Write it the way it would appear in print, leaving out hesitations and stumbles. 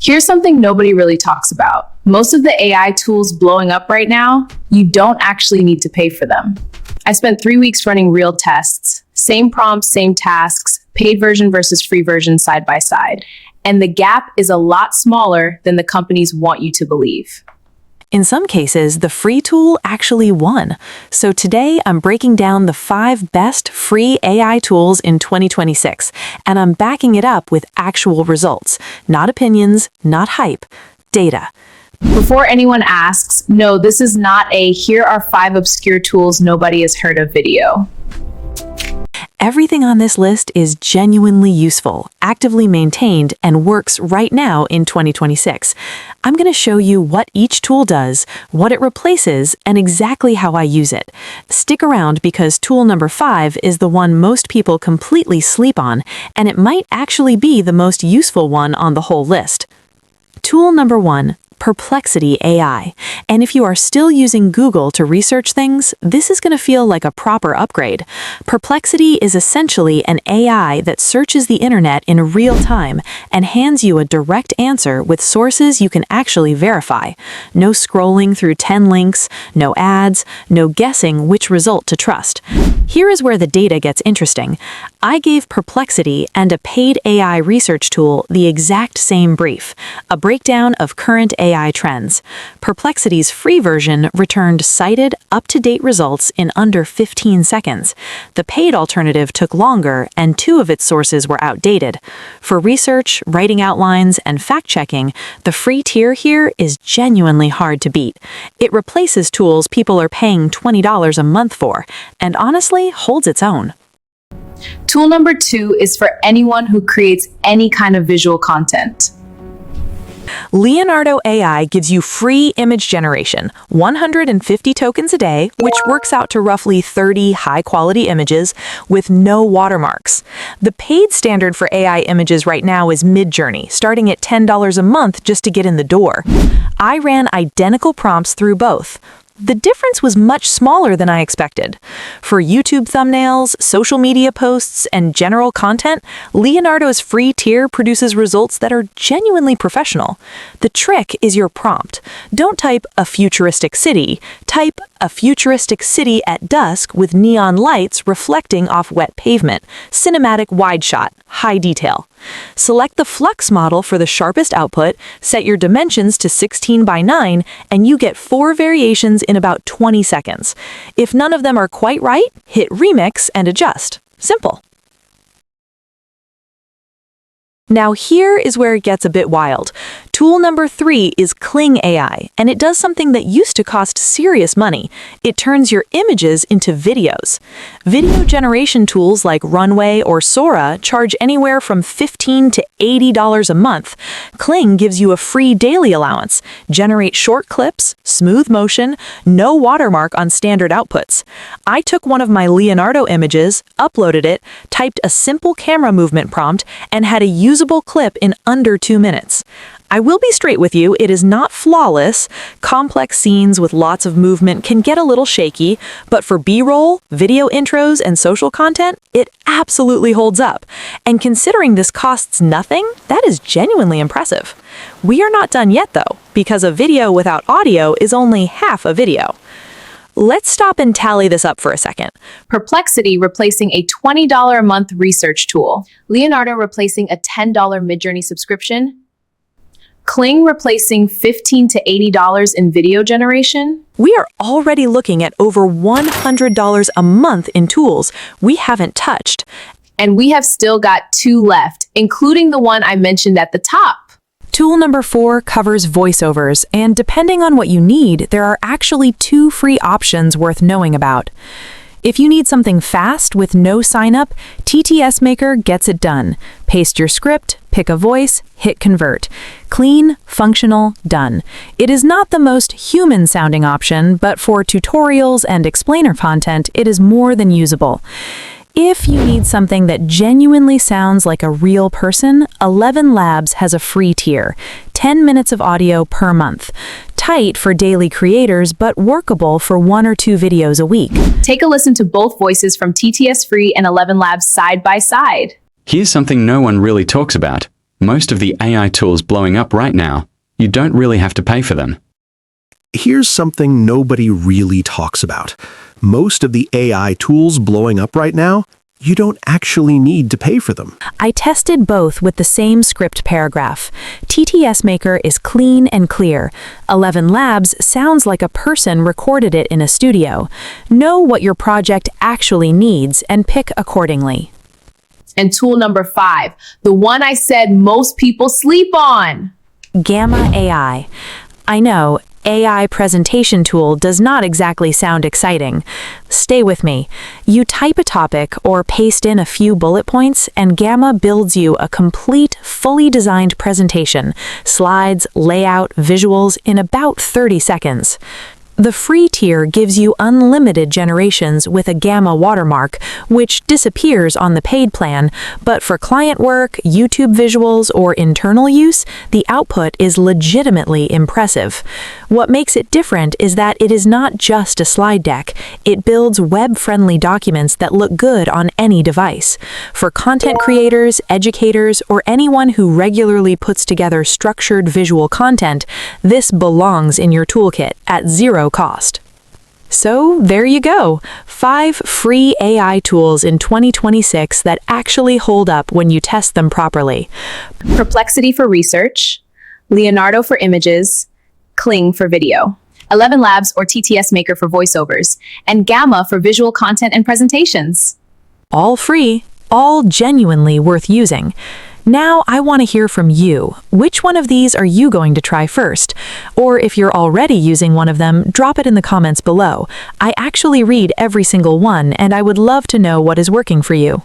Here's something nobody really talks about. Most of the AI tools blowing up right now, you don't actually need to pay for them. I spent 3 weeks running real tests, same prompts, same tasks, paid version versus free version side by side. And the gap is a lot smaller than the companies want you to believe. In some cases, the free tool actually won. So today, I'm breaking down the 5 best free AI tools in 2026, and I'm backing it up with actual results. Not opinions, not hype, data. Before anyone asks, no, this is not a here are 5 obscure tools nobody has heard of video. Everything on this list is genuinely useful, actively maintained, and works right now in 2026. I'm going to show you what each tool does, what it replaces, and exactly how I use it. Stick around because tool number 5 is the one most people completely sleep on, and it might actually be the most useful one on the whole list. Tool number 1. Perplexity AI. And if you are still using Google to research things, this is going to feel like a proper upgrade. Perplexity is essentially an AI that searches the internet in real time and hands you a direct answer with sources you can actually verify. No scrolling through 10 links, no ads, no guessing which result to trust. Here is where the data gets interesting. I gave Perplexity and a paid AI research tool the exact same brief, a breakdown of current AI trends. Perplexity's free version returned cited, up-to-date results in under 15 seconds. The paid alternative took longer, and 2 of its sources were outdated. For research, writing outlines, and fact-checking, the free tier here is genuinely hard to beat. It replaces tools people are paying $20 a month for, and honestly holds its own. Tool number 2 is for anyone who creates any kind of visual content. Leonardo AI gives you free image generation, 150 tokens a day, which works out to roughly 30 high-quality images with no watermarks. The paid standard for AI images right now is Midjourney, starting at $10 a month just to get in the door. I ran identical prompts through both. The difference was much smaller than I expected. For YouTube thumbnails, social media posts, and general content, Leonardo's free tier produces results that are genuinely professional. The trick is your prompt. Don't type a futuristic city. Type a futuristic city at dusk with neon lights reflecting off wet pavement. Cinematic wide shot, high detail. Select the Flux model for the sharpest output, set your dimensions to 16 by 9, and you get 4 variations in about 20 seconds. If none of them are quite right, hit Remix and adjust. Simple. Now here is where it gets a bit wild. Tool number 3 is Kling AI, and it does something that used to cost serious money. It turns your images into videos. Video generation tools like Runway or Sora charge anywhere from $15 to $80 a month. Kling gives you a free daily allowance. Generate short clips, smooth motion, no watermark on standard outputs. I took one of my Leonardo images, uploaded it, typed a simple camera movement prompt, and had a usable clip in under 2 minutes. I will be straight with you, it is not flawless. Complex scenes with lots of movement can get a little shaky, but for B-roll, video intros, and social content, it absolutely holds up. And considering this costs nothing, that is genuinely impressive. We are not done yet though, because a video without audio is only half a video. Let's stop and tally this up for a second. Perplexity replacing a $20 a month research tool. Leonardo replacing a $10 Midjourney subscription. Kling replacing $15 to $80 in video generation. We are already looking at over $100 a month in tools we haven't touched. And we have still got 2 left, including the one I mentioned at the top. Tool number 4 covers voiceovers, and depending on what you need, there are actually 2 free options worth knowing about. If you need something fast with no sign-up, TTS Maker gets it done. Paste your script, pick a voice, hit convert. Clean, functional, done. It is not the most human-sounding option, but for tutorials and explainer content, it is more than usable. If you need something that genuinely sounds like a real person, 11 Labs has a free tier, 10 minutes of audio per month. Tight for daily creators, but workable for 1 or 2 videos a week. Take a listen to both voices from TTSFree and 11 Labs side by side. Here's something no one really talks about. Most of the AI tools blowing up right now, you don't really have to pay for them. Here's something nobody really talks about. Most of the AI tools blowing up right now, you don't actually need to pay for them. I tested both with the same script paragraph. TTS Maker is clean and clear. 11 Labs sounds like a person recorded it in a studio. Know what your project actually needs and pick accordingly. And tool number 5, the one I said most people sleep on. Gamma AI. I know, AI presentation tool does not exactly sound exciting. Stay with me. You type a topic or paste in a few bullet points, and Gamma builds you a complete, fully designed presentation, slides, layout, visuals in about 30 seconds. The free tier gives you unlimited generations with a Gamma watermark, which disappears on the paid plan, but for client work, YouTube visuals, or internal use, the output is legitimately impressive. What makes it different is that it is not just a slide deck. It builds web-friendly documents that look good on any device. For content creators, educators, or anyone who regularly puts together structured visual content, this belongs in your toolkit at zero cost. So there you go, 5 free AI tools in 2026 that actually hold up when you test them properly. Perplexity for research, Leonardo for images, Kling for video, 11 Labs or TTS Maker for voiceovers, and Gamma for visual content and presentations. All free, all genuinely worth using. Now I want to hear from you. Which one of these are you going to try first? Or if you're already using one of them, drop it in the comments below. I actually read every single one, and I would love to know what is working for you.